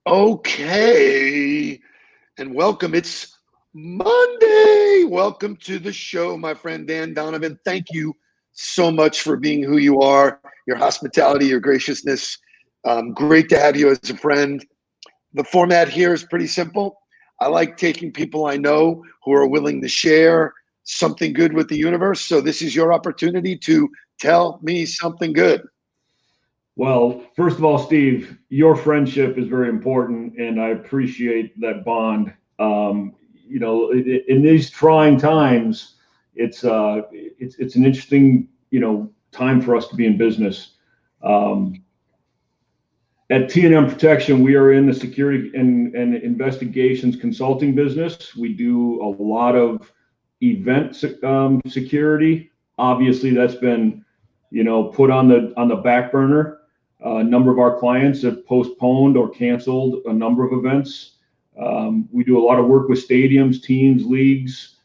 Okay, and welcome. It's Monday. Welcome to the show, my friend Dan Donovan. Thank you so much for being who you are, your hospitality, your graciousness. Great to have you as a friend. The format here is pretty simple. I like taking people I know who are willing to share something good with the universe. So, this is your opportunity to tell me something good. Well, first of all, Steve, your friendship is very important, and I appreciate that bond. In these trying times, it's an interesting time for us to be in business. Um, at T&M Protection, we are in the security and investigations consulting business. We do a lot of event security. Obviously, that's been put on the back burner. A number of our clients have postponed or canceled a number of events. We do a lot of work with stadiums, teams, leagues.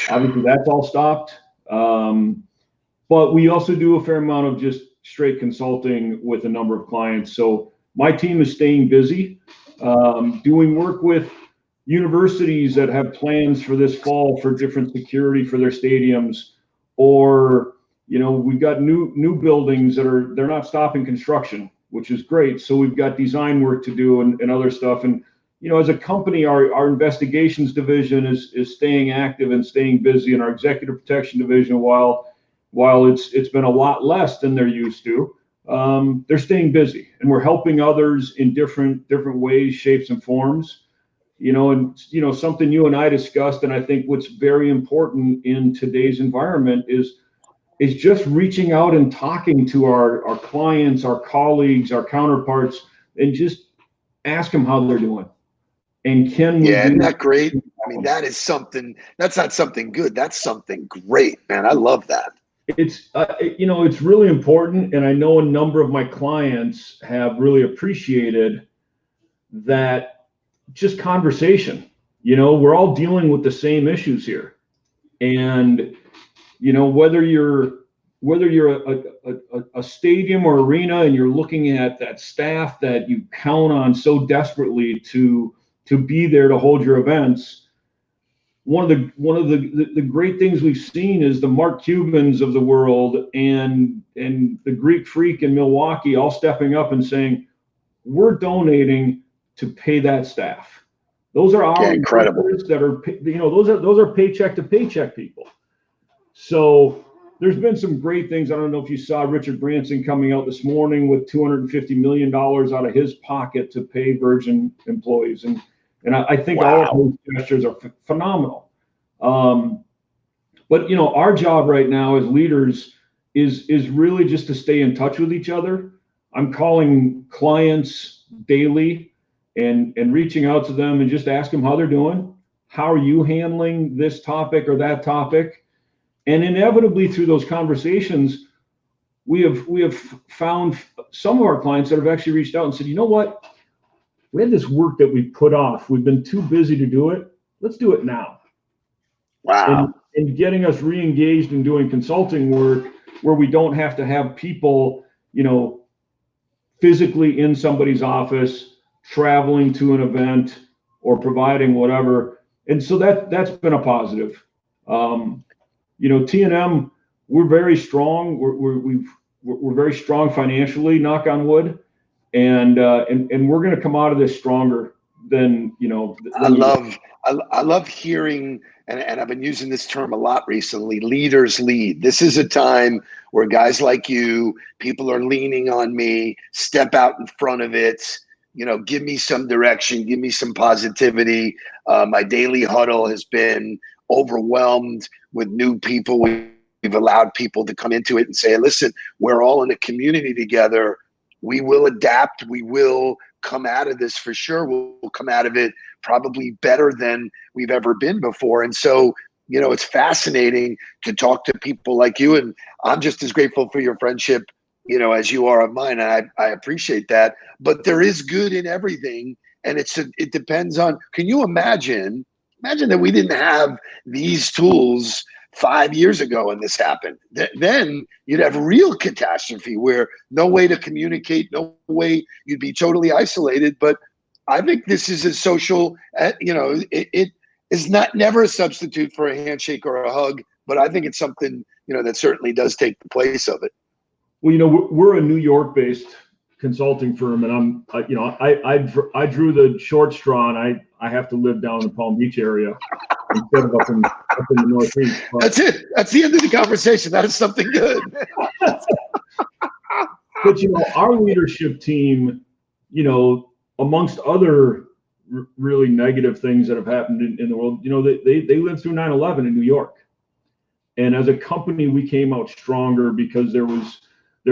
Obviously, that's all stopped. But we also do a fair amount of just straight consulting with a number of clients. So my team is staying busy, doing work with universities that have plans for this fall for different security for their stadiums, or we've got new buildings they're not stopping construction, which is great. So we've got design work to do and other stuff. And as a company, our investigations division is staying active and staying busy, and our executive protection division, while it's been a lot less than they're used to, they're staying busy, and we're helping others in different ways, shapes, and forms. Something you and I discussed, and I think what's very important in today's environment is just reaching out and talking to our clients, our colleagues, our counterparts, and just ask them how they're doing. And can we Yeah, do isn't that great? I mean, that's not something good. That's something great, man. I love that. it's really important, and I know a number of my clients have really appreciated that. Just conversation. We're all dealing with the same issues here, and whether you're a stadium or arena and you're looking at that staff that you count on so desperately to be there to hold your events. One of the great things we've seen is the Mark Cubans of the world and the Greek Freak in Milwaukee all stepping up and saying, we're donating to pay that staff. Those are our Incredible. workers that are, those are paycheck to paycheck people. So there's been some great things. I don't know if you saw Richard Branson coming out this morning with $250 million out of his pocket to pay Virgin employees. And I think all of those gestures are phenomenal. But our job right now as leaders is really just to stay in touch with each other. I'm calling clients daily and reaching out to them and just ask them how they're doing. How are you handling this topic or that topic? And inevitably through those conversations, we have found some of our clients that have actually reached out and said, you know what? We had this work that we put off. We've been too busy to do it. Let's do it now. Wow. And getting us re-engaged in doing consulting work where we don't have to have people, physically in somebody's office, traveling to an event or providing whatever. And so that's been a positive. T&M, we're very strong. We're very strong financially, knock on wood. And we're going to come out of this stronger than. I love hearing, and I've been using this term a lot recently, leaders lead. This is a time where guys like you, people are leaning on me, step out in front of it, give me some direction, give me some positivity. My daily huddle has been overwhelmed with new people. We've allowed people to come into it and say, listen, we're all in a community together. We will adapt. We will come out of this for sure. We'll come out of it probably better than we've ever been before. And so, it's fascinating to talk to people like you. And I'm just as grateful for your friendship, as you are of mine. And I appreciate that. But there is good in everything. And it depends on, can you imagine that we didn't have these tools 5 years ago and this happened? Then you'd have real catastrophe where no way to communicate, no way, you'd be totally isolated. But I think this is a social, it is not never a substitute for a handshake or a hug, but I think it's something, that certainly does take the place of it. Well, we're a New York-based consulting firm, and I drew the short straw, and I have to live down in the Palm Beach area instead of up in the Northeast. But that's it. That's the end of the conversation. That is something good. But our leadership team, amongst other really negative things that have happened in the world, they lived through 9/11 in New York, and as a company, we came out stronger because there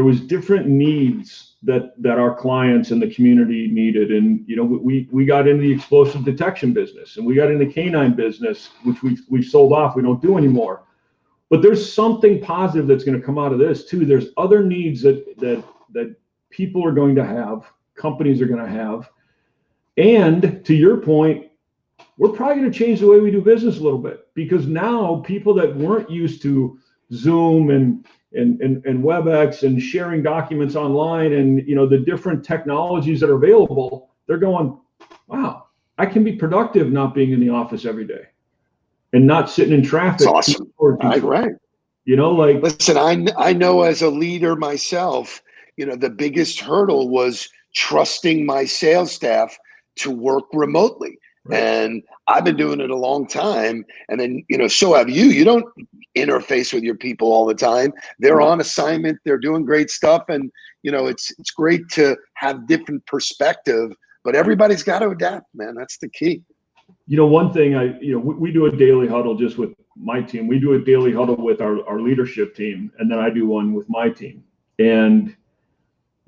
was different needs that our clients and the community needed. And, we got into the explosive detection business, and we got into the canine business, which we've sold off, we don't do anymore. But there's something positive that's going to come out of this too. There's other needs that people are going to have, companies are going to have. And to your point, we're probably going to change the way we do business a little bit, because now people that weren't used to Zoom and WebEx and sharing documents online and the different technologies that are available, they're going, wow, I can be productive not being in the office every day and not sitting in traffic. That's awesome. Right. Listen, I know as a leader myself, the biggest hurdle was trusting my sales staff to work remotely. Right. And I've been doing it a long time. And then, so have you. You don't interface with your people all the time. They're on assignment. They're doing great stuff. And, it's great to have different perspective, but everybody's got to adapt, man. That's the key. One thing we do a daily huddle just with my team. We do a daily huddle with our leadership team, and then I do one with my team. And,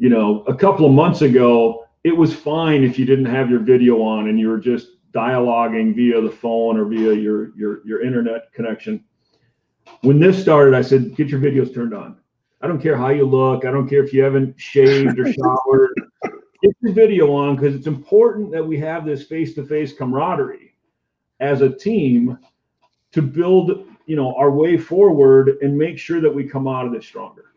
a couple of months ago, it was fine if you didn't have your video on and you were just dialoguing via the phone or via your internet connection. When this started, I said, get your videos turned on. I don't care how you look. I don't care if you haven't shaved or showered. Get your video on, because it's important that we have this face-to-face camaraderie as a team to build, our way forward and make sure that we come out of this stronger.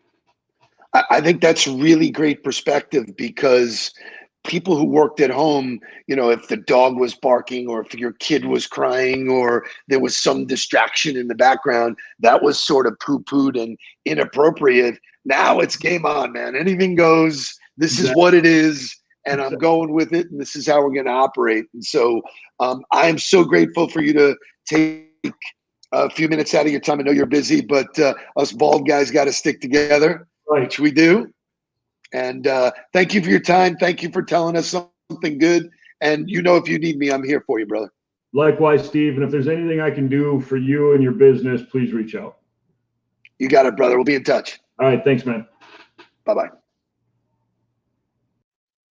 I think that's really great perspective, because people who worked at home, if the dog was barking or if your kid was crying or there was some distraction in the background, that was sort of poo-pooed and inappropriate. Now it's game on, man. Anything goes. This is what it is, and I'm going with it, and this is how we're going to operate. And so I am so grateful for you to take a few minutes out of your time. I know you're busy, but us bald guys got to stick together, right, which we do. And thank you for your time. Thank you for telling us something good. And if you need me, I'm here for you, brother. Likewise, Steve. And if there's anything I can do for you and your business, please reach out. You got it, brother. We'll be in touch. All right. Thanks, man. Bye-bye.